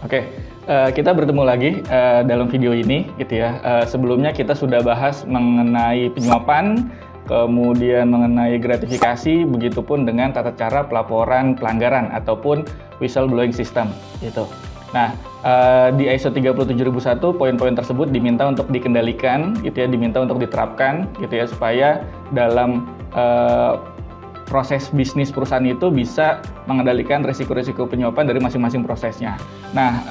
Oke, kita bertemu lagi dalam video ini, gitu ya. Sebelumnya kita sudah bahas mengenai penyuapan, kemudian mengenai gratifikasi, begitupun dengan tata cara pelaporan pelanggaran ataupun whistleblowing system, gitu. Nah, di ISO 37001 poin-poin tersebut diminta untuk dikendalikan, gitu ya, diminta untuk diterapkan, gitu ya, supaya dalam proses bisnis perusahaan itu bisa mengendalikan risiko-risiko penyuapan dari masing-masing prosesnya. Nah,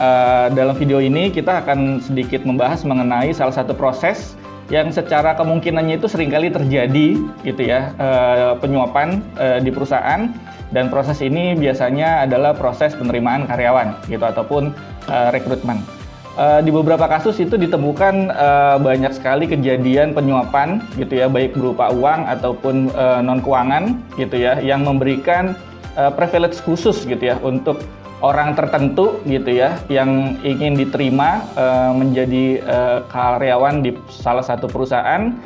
dalam video ini kita akan sedikit membahas mengenai salah satu proses yang secara kemungkinannya itu seringkali terjadi, gitu ya, penyuapan di perusahaan, dan proses ini biasanya adalah proses penerimaan karyawan, gitu, ataupun rekrutmen. Di beberapa kasus itu ditemukan banyak sekali kejadian penyuapan, gitu ya, baik berupa uang ataupun non keuangan, gitu ya, yang memberikan privilege khusus, gitu ya, untuk orang tertentu, gitu ya, yang ingin diterima menjadi karyawan di salah satu perusahaan,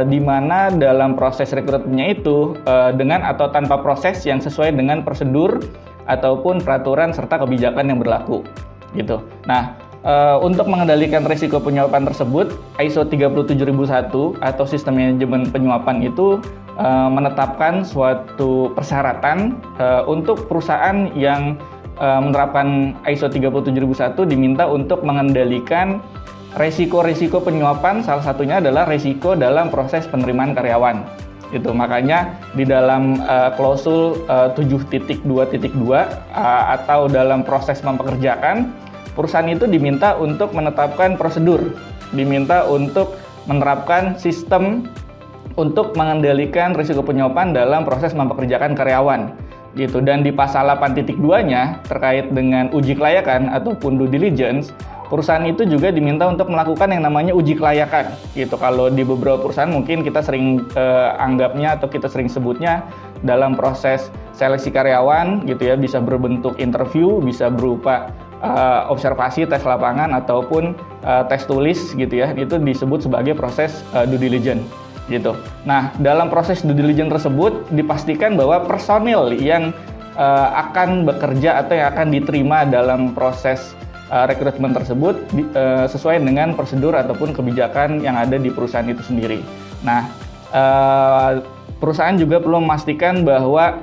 di mana dalam proses rekrutmennya itu dengan atau tanpa proses yang sesuai dengan prosedur ataupun peraturan serta kebijakan yang berlaku, gitu. Nah, untuk mengendalikan risiko penyuapan tersebut, ISO 37001 atau Sistem Manajemen Penyuapan itu menetapkan suatu persyaratan untuk perusahaan yang menerapkan ISO 37001 diminta untuk mengendalikan risiko-risiko penyuapan, salah satunya adalah risiko dalam proses penerimaan karyawan. Itu makanya di dalam klausul 7.2.2 atau dalam proses mempekerjakan, perusahaan itu diminta untuk menetapkan prosedur, diminta untuk menerapkan sistem untuk mengendalikan risiko penyuapan dalam proses mempekerjakan karyawan, gitu. Dan di pasal 8.2-nya terkait dengan uji kelayakan ataupun due diligence, perusahaan itu juga diminta untuk melakukan yang namanya uji kelayakan, gitu. Kalau di beberapa perusahaan mungkin kita sering anggapnya atau kita sering sebutnya dalam proses seleksi karyawan, gitu ya, bisa berbentuk interview, bisa berupa observasi, tes lapangan, ataupun tes tulis, gitu ya, itu disebut sebagai proses due diligence, gitu. Nah, dalam proses due diligence tersebut dipastikan bahwa personil yang akan bekerja atau yang akan diterima dalam proses rekrutmen tersebut sesuai dengan prosedur ataupun kebijakan yang ada di perusahaan itu sendiri. Nah, perusahaan juga perlu memastikan bahwa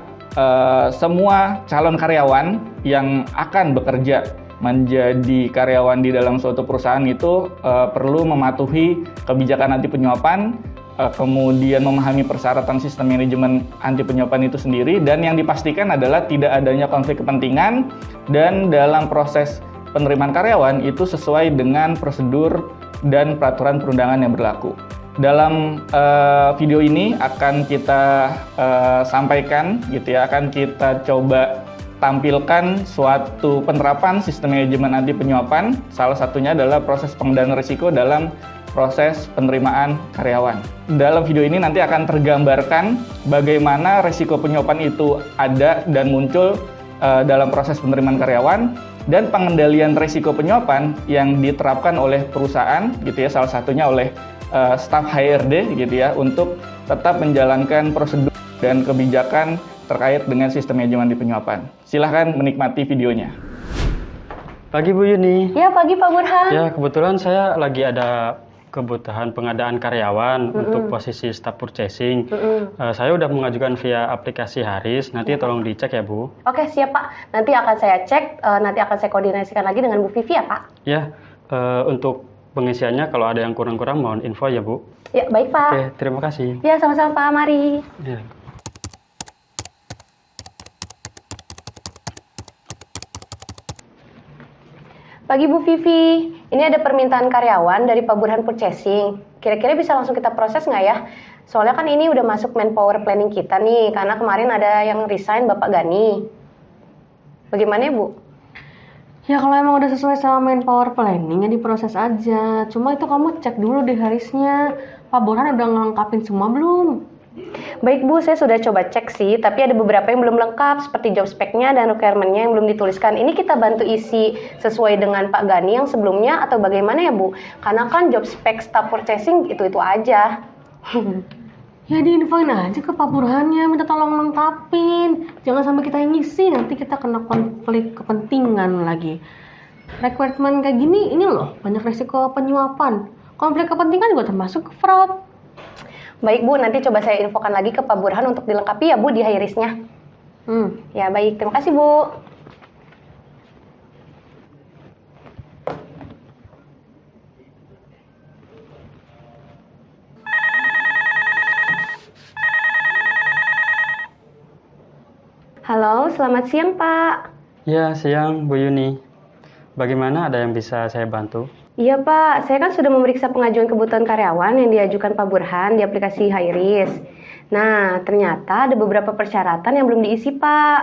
semua calon karyawan yang akan bekerja menjadi karyawan di dalam suatu perusahaan itu perlu mematuhi kebijakan anti penyuapan, kemudian memahami persyaratan sistem manajemen anti penyuapan itu sendiri, dan yang dipastikan adalah tidak adanya konflik kepentingan, dan dalam proses penerimaan karyawan itu sesuai dengan prosedur dan peraturan perundangan yang berlaku. Dalam video ini akan kita sampaikan, gitu ya, akan kita coba tampilkan suatu penerapan sistem manajemen anti penyuapan. Salah satunya adalah proses pengendalian risiko dalam proses penerimaan karyawan. Dalam video ini nanti akan tergambarkan bagaimana risiko penyuapan itu ada dan muncul dalam proses penerimaan karyawan, dan pengendalian risiko penyuapan yang diterapkan oleh perusahaan, gitu ya, salah satunya oleh staf HRD, gitu ya, untuk tetap menjalankan prosedur dan kebijakan terkait dengan sistem manajemen anti penyuapan. Silahkan menikmati videonya. Pagi Bu Yuni. Ya, pagi Pak Burhan. Ya, kebetulan saya lagi ada kebutuhan pengadaan karyawan untuk posisi staff purchasing. Saya udah mengajukan via aplikasi Haris, nanti tolong dicek ya Bu. Oke, siap Pak. Nanti akan saya cek, nanti akan saya koordinasikan lagi dengan Bu Vivi ya Pak. Ya, untuk pengisiannya kalau ada yang kurang-kurang mohon info ya Bu. Ya, baik Pak. Oke, terima kasih. Ya, sama-sama Pak, mari. Ya. Pagi Bu Vivi, ini ada permintaan karyawan dari Pak Burhan Purchasing. Kira-kira bisa langsung kita proses nggak ya? Soalnya kan ini udah masuk manpower planning kita nih, karena kemarin ada yang resign Bapak Gani. Bagaimana ya Bu? Ya kalau emang udah sesuai sama manpower planning ya diproses aja. Cuma itu kamu cek dulu di Harisnya. Pak Burhan udah ngelengkapin semua belum? Baik Bu, saya sudah coba cek sih, tapi ada beberapa yang belum lengkap, seperti job spec-nya dan requirement-nya yang belum dituliskan. Ini kita bantu isi sesuai dengan Pak Gani yang sebelumnya atau bagaimana ya Bu? Karena kan job spec staff purchasing itu-itu aja. Ya diinfoin aja ke Pak Burhannya, minta tolong lengkapin. Jangan sampai kita yang ngisi, nanti kita kena konflik kepentingan lagi. Rekrutmen kayak gini, ini loh banyak resiko penyuapan. Konflik kepentingan juga termasuk fraud. Baik Bu, nanti coba saya infokan lagi ke Pak Burhan untuk dilengkapi ya Bu di high risk-nya. Ya baik, terima kasih Bu. Halo, selamat siang Pak. Ya, siang Bu Yuni. Bagaimana, ada yang bisa saya bantu? Iya Pak, saya kan sudah memeriksa pengajuan kebutuhan karyawan yang diajukan Pak Burhan di aplikasi HiRisk. Nah, ternyata ada beberapa persyaratan yang belum diisi Pak.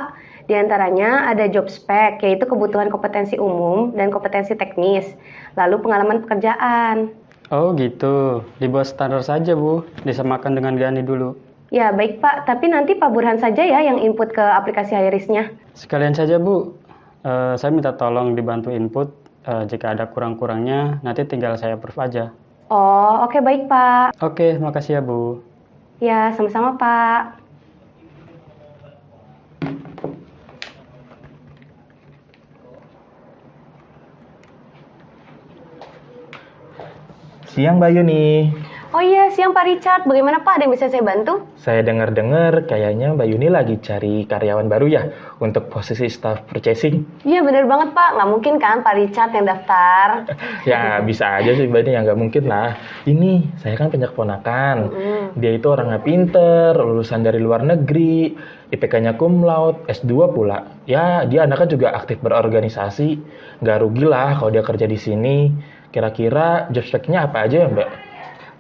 Di antaranya ada job spec, yaitu kebutuhan kompetensi umum dan kompetensi teknis, lalu pengalaman pekerjaan. Oh gitu, dibuat standar saja Bu, disamakan dengan Gani dulu. Ya baik Pak, tapi nanti Pak Burhan saja ya yang input ke aplikasi HiRisk-nya. Sekalian saja Bu, saya minta tolong dibantu input, jika ada kurang-kurangnya nanti tinggal saya approve aja. Oh, oke baik Pak. Oke, makasih ya Bu. Ya, sama-sama Pak. Siang Mbak Yuni. Oh iya, siang Pak Richard. Bagaimana Pak? Ada yang bisa saya bantu? Saya dengar-dengar kayaknya Mbak Yuni lagi cari karyawan baru ya untuk posisi staff purchasing. Iya bener banget Pak. Nggak mungkin kan Pak Richard yang daftar? Ya bisa aja sih Mbak, ini ya nggak mungkin lah. Ini saya kan punya keponakan. Dia itu orangnya pinter, lulusan dari luar negeri, IPK-nya cum laude, S2 pula. Ya dia anaknya juga aktif berorganisasi. Nggak rugi lah kalau dia kerja di sini. Kira-kira job spec-nya apa aja ya Mbak?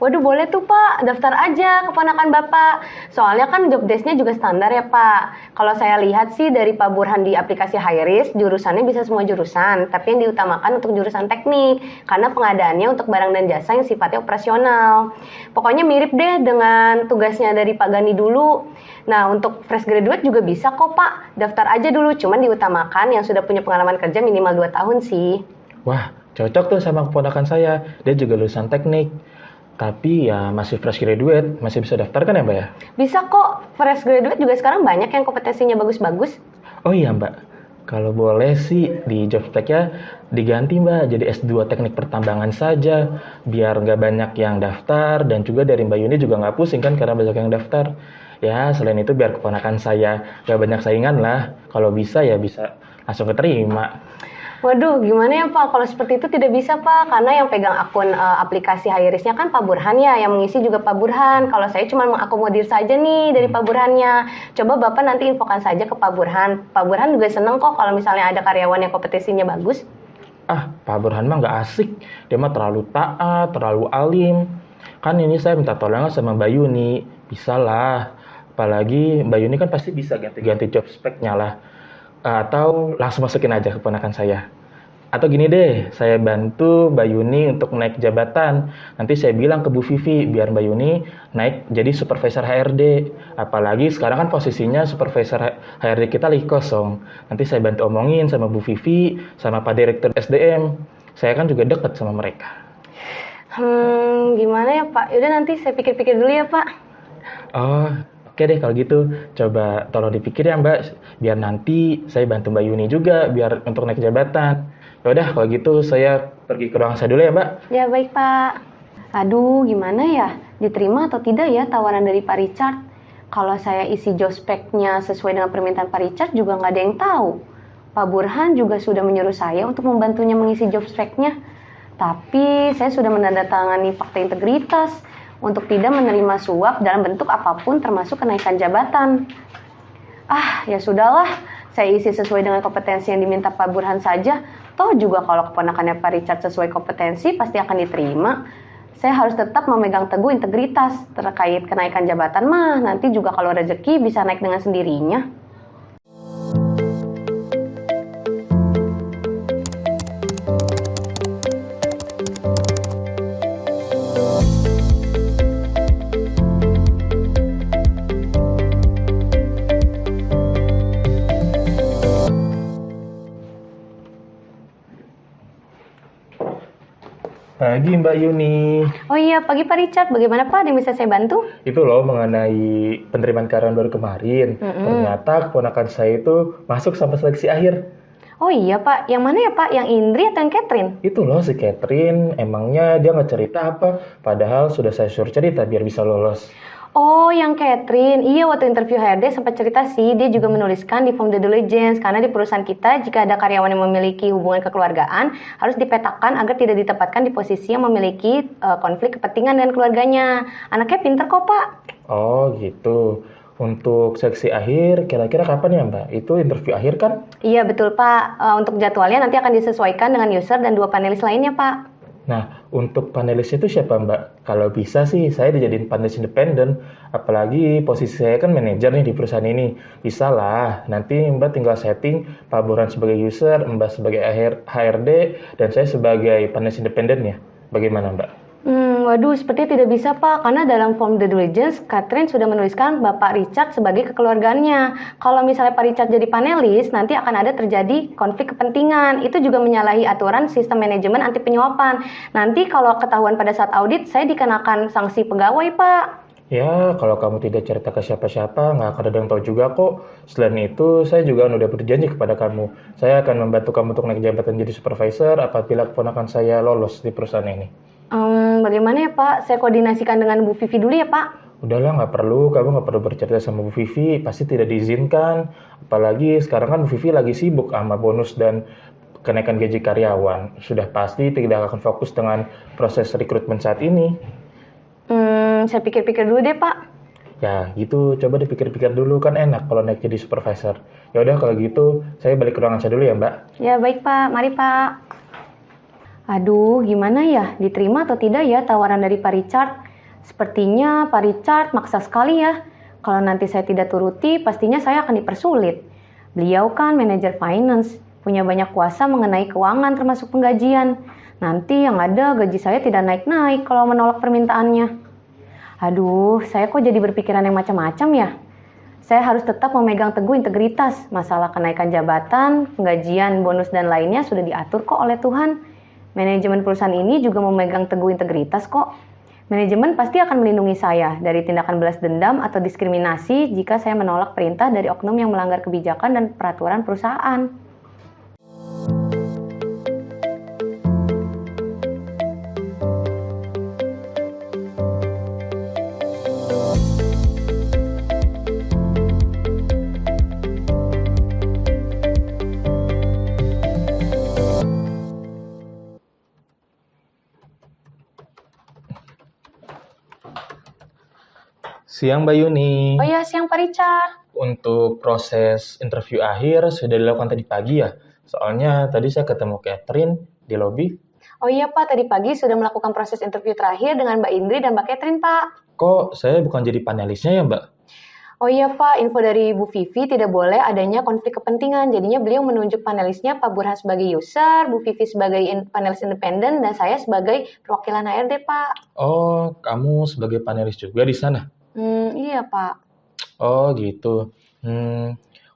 Waduh boleh tuh Pak, daftar aja keponakan Bapak. Soalnya kan job desk-nya juga standar ya Pak. Kalau saya lihat sih dari Pak Burhan di aplikasi HiRisk, jurusannya bisa semua jurusan. Tapi yang diutamakan untuk jurusan teknik. Karena pengadaannya untuk barang dan jasa yang sifatnya operasional. Pokoknya mirip deh dengan tugasnya dari Pak Gani dulu. Nah untuk fresh graduate juga bisa kok Pak. Daftar aja dulu, cuman diutamakan yang sudah punya pengalaman kerja minimal 2 tahun sih. Wah cocok tuh sama keponakan saya. Dia juga lulusan teknik. Tapi ya masih fresh graduate, masih bisa daftar kan ya Mbak ya? Bisa kok, fresh graduate juga sekarang banyak yang kompetensinya bagus-bagus. Oh iya Mbak, kalau boleh sih di job spec-nya diganti Mbak jadi S2 teknik pertambangan saja, biar nggak banyak yang daftar dan juga dari Mbak Yuni juga nggak pusing kan karena banyak yang daftar. Ya selain itu biar keponakan saya nggak banyak saingan lah, kalau bisa ya bisa langsung keterima. Waduh, gimana ya Pak? Kalau seperti itu tidak bisa Pak, karena yang pegang akun aplikasi HiRisk-nya kan Pak Burhan ya, yang mengisi juga Pak Burhan. Kalau saya cuma mengakomodir saja nih dari Pak Burhannya. Coba Bapak nanti infokan saja ke Pak Burhan. Pak Burhan juga seneng kok kalau misalnya ada karyawan yang kompetensinya bagus. Ah, Pak Burhan mah nggak asik, dia mah terlalu taat, terlalu alim. Kan ini saya minta tolong sama Mbak Yuni, bisa lah. Apalagi Mbak Yuni kan pasti bisa ganti-ganti job spec-nya lah. Atau langsung masukin aja keponakan saya. Atau gini deh, saya bantu Mbak Yuni untuk naik jabatan. Nanti saya bilang ke Bu Vivi, biar Mbak Yuni naik jadi supervisor HRD. Apalagi sekarang kan posisinya supervisor HRD kita lagi kosong. Nanti saya bantu omongin sama Bu Vivi, sama Pak Direktur SDM. Saya kan juga deket sama mereka. Gimana ya Pak? Yaudah nanti saya pikir-pikir dulu ya Pak. Oh, oke deh kalau gitu. Coba tolong dipikir ya Mbak, biar nanti saya bantu Mbak Yuni juga, biar untuk naik jabatan. Yaudah kalau gitu saya pergi ke ruang saya dulu ya Mbak. Ya baik Pak. Aduh gimana ya, diterima atau tidak ya tawaran dari Pak Richard? Kalau saya isi job spec-nya sesuai dengan permintaan Pak Richard juga nggak ada yang tahu. Pak Burhan juga sudah menyuruh saya untuk membantunya mengisi job spec-nya. Tapi saya sudah menandatangani fakta integritas untuk tidak menerima suap dalam bentuk apapun termasuk kenaikan jabatan. Ah, ya sudahlah. Saya isi sesuai dengan kompetensi yang diminta Pak Burhan saja. Toh juga kalau keponakannya Pak Richard sesuai kompetensi pasti akan diterima. Saya harus tetap memegang teguh integritas terkait kenaikan jabatan mah. Nanti juga kalau rezeki bisa naik dengan sendirinya. Pagi Mbak Yuni. Oh iya, pagi Pak Richard. Bagaimana Pak? Ada yang bisa saya bantu? Itu loh mengenai penerimaan karyawan baru kemarin. Ternyata keponakan saya itu masuk sampai seleksi akhir. Oh iya Pak, yang mana ya Pak? Yang Indri atau yang Catherine? Itu loh si Catherine, emangnya dia nggak cerita apa? Padahal sudah saya suruh cerita biar bisa lolos. Oh, yang Catherine. Iya, waktu interview HRD sempat cerita sih, dia juga menuliskan di form due diligence, karena di perusahaan kita, jika ada karyawan yang memiliki hubungan kekeluargaan, harus dipetakan agar tidak ditempatkan di posisi yang memiliki konflik kepentingan dengan keluarganya. Anaknya pinter kok, Pak. Oh gitu. Untuk seksi akhir, kira-kira kapan ya Mbak? Itu interview akhir kan? Iya, betul, Pak. Untuk jadwalnya nanti akan disesuaikan dengan user dan 2 panelis lainnya, Pak. Nah, untuk panelisnya itu siapa Mbak? Kalau bisa sih, saya dijadiin panelis independen. Apalagi posisi saya kan manajer nih di perusahaan ini. Bisa lah, nanti Mbak tinggal setting Pak Burhan sebagai user, Mbak sebagai HRD, dan saya sebagai panelis independen ya. Bagaimana Mbak? Waduh, sepertinya tidak bisa Pak, karena dalam form due diligence, Catherine sudah menuliskan Bapak Richard sebagai kekeluargaannya. Kalau misalnya Pak Richard jadi panelis, nanti akan ada terjadi konflik kepentingan. Itu juga menyalahi aturan sistem manajemen anti penyuapan. Nanti kalau ketahuan pada saat audit, saya dikenakan sanksi pegawai Pak. Ya, kalau kamu tidak cerita ke siapa-siapa, nggak akan ada yang tahu juga kok. Selain itu, saya juga udah berjanji kepada kamu. Saya akan membantu kamu untuk naik jabatan jadi supervisor apabila keponakan saya lolos di perusahaan ini. Bagaimana ya Pak? Saya koordinasikan dengan Bu Vivi dulu ya Pak. Udahlah, nggak perlu. Kamu nggak perlu bercerita sama Bu Vivi. Pasti tidak diizinkan. Apalagi sekarang kan Bu Vivi lagi sibuk sama bonus dan kenaikan gaji karyawan. Sudah pasti tidak akan fokus dengan proses rekrutmen saat ini. Saya pikir-pikir dulu deh Pak. Ya gitu, coba dipikir-pikir dulu, kan enak kalau naik jadi supervisor. Ya udah kalau gitu, saya balik ke ruangan saya dulu ya Mbak. Ya baik Pak, mari Pak. Aduh, gimana ya? Diterima atau tidak ya tawaran dari Pak Richard? Sepertinya Pak Richard maksa sekali ya. Kalau nanti saya tidak turuti, pastinya saya akan dipersulit. Beliau kan manajer finance, punya banyak kuasa mengenai keuangan termasuk penggajian. Nanti yang ada gaji saya tidak naik-naik kalau menolak permintaannya. Aduh, saya kok jadi berpikiran yang macam-macam ya? Saya harus tetap memegang teguh integritas. Masalah kenaikan jabatan, penggajian, bonus, dan lainnya sudah diatur kok oleh Tuhan. Manajemen perusahaan ini juga memegang teguh integritas kok. Manajemen pasti akan melindungi saya dari tindakan balas dendam atau diskriminasi jika saya menolak perintah dari oknum yang melanggar kebijakan dan peraturan perusahaan. Siang Mbak Yuni. Oh ya, siang Pak Richard. Untuk proses interview akhir sudah dilakukan tadi pagi ya. Soalnya tadi saya ketemu Catherine di lobi. Oh iya Pak, tadi pagi sudah melakukan proses interview terakhir dengan Mbak Indri dan Mbak Catherine Pak. Kok saya bukan jadi panelisnya ya Mbak? Oh iya Pak, info dari Bu Vivi tidak boleh adanya konflik kepentingan. Jadinya beliau menunjuk panelisnya Pak Burhan sebagai user, Bu Vivi sebagai panelis independen, dan saya sebagai perwakilan HRD Pak. Oh, kamu sebagai panelis juga di sana? Iya Pak. Oh gitu.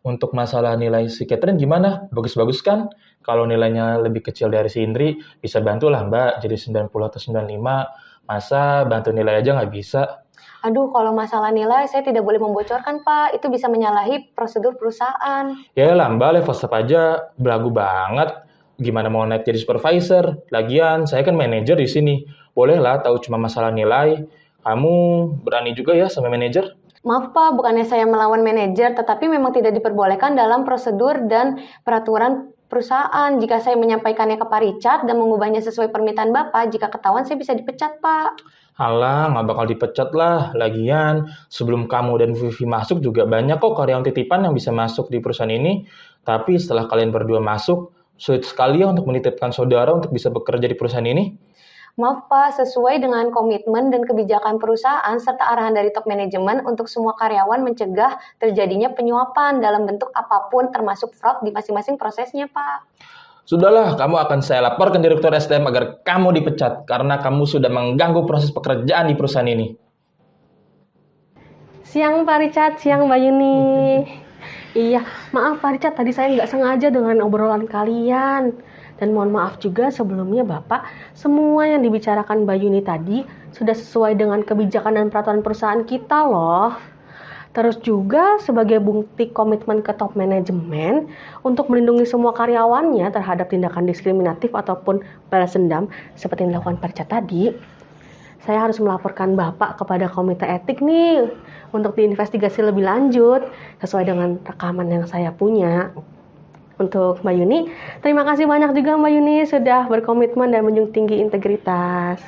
Untuk masalah nilai si Catherine gimana? Bagus-bagus kan? Kalau nilainya lebih kecil dari si Indri, bisa bantulah Mbak. Jadi 90 atau 95. Masa bantu nilai aja nggak bisa? Aduh, kalau masalah nilai saya tidak boleh membocorkan Pak. Itu bisa menyalahi prosedur perusahaan. Ya lah Mbak, level step aja belagu banget. Gimana mau naik jadi supervisor? Lagian saya kan manajer di sini. Boleh lah tahu cuma masalah nilai. Kamu berani juga ya sama manajer? Maaf Pak, bukannya saya melawan manajer, tetapi memang tidak diperbolehkan dalam prosedur dan peraturan perusahaan. Jika saya menyampaikannya ke Pak Richard dan mengubahnya sesuai permintaan Bapak, jika ketahuan saya bisa dipecat Pak. Alah, nggak bakal dipecat lah. Lagian, sebelum kamu dan Vivi masuk juga banyak kok karyawan titipan yang bisa masuk di perusahaan ini. Tapi setelah kalian berdua masuk, sulit sekali ya untuk menitipkan saudara untuk bisa bekerja di perusahaan ini. Maaf Pak, sesuai dengan komitmen dan kebijakan perusahaan serta arahan dari top manajemen untuk semua karyawan mencegah terjadinya penyuapan dalam bentuk apapun termasuk fraud di masing-masing prosesnya Pak. Sudahlah, kamu akan saya laporkan Direktur SDM agar kamu dipecat karena kamu sudah mengganggu proses pekerjaan di perusahaan ini. Siang Pak Richard, siang Mbak Yuni. Iya, maaf Pak Richard, tadi saya nggak sengaja dengan obrolan kalian. Dan mohon maaf juga sebelumnya Bapak, semua yang dibicarakan Mbak Yuni tadi sudah sesuai dengan kebijakan dan peraturan perusahaan kita loh. Terus juga sebagai bukti komitmen ke top manajemen untuk melindungi semua karyawannya terhadap tindakan diskriminatif ataupun balas dendam seperti yang dilakukan Pak Richard tadi, saya harus melaporkan Bapak kepada komite etik nih untuk diinvestigasi lebih lanjut sesuai dengan rekaman yang saya punya. Untuk Mbak Yuni, terima kasih banyak juga Mbak Yuni sudah berkomitmen dan menjunjung tinggi integritas.